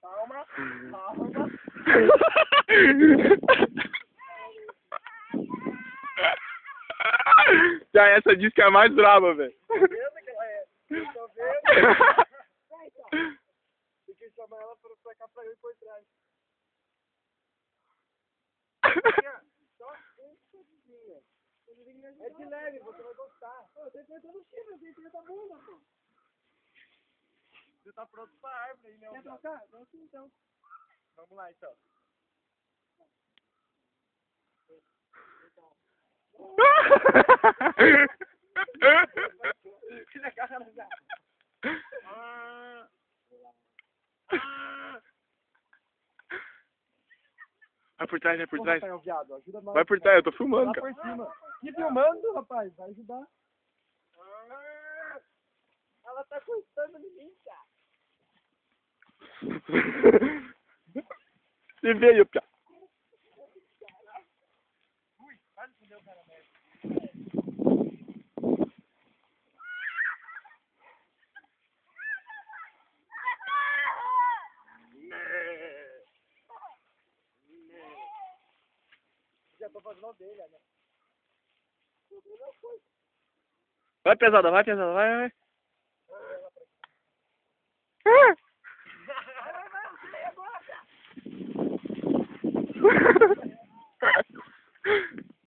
Calma, calma. Já essa diz que é a mais brava, velho. Tô vendo que ela é. Tô vendo. Vai, então. Tem que chamar ela pra cá pra eu ir por trás. Só um pouquinho. É de leve, você vai gostar. Eu tô enfrentando o chifre, você enfrenta a bunda, pô. Você tá pronto pra árvore aí, né? Quer trocar? Vamos sim, então. Vamos lá, então. Filha, cara, já. Vai por trás, vai por trás. Rafael, viado, ajuda nós. Vai por trás, eu tô filmando, Lá cara. por cima. Que filmando, rapaz? Vai ajudar. Ela tá gostando de mim, cara. Você veio, pia. Ui, quase fudeu o cara mesmo. Já tô fazendo ovelha, né? Vai pesada, vai, vai. Vai, você agora, cara.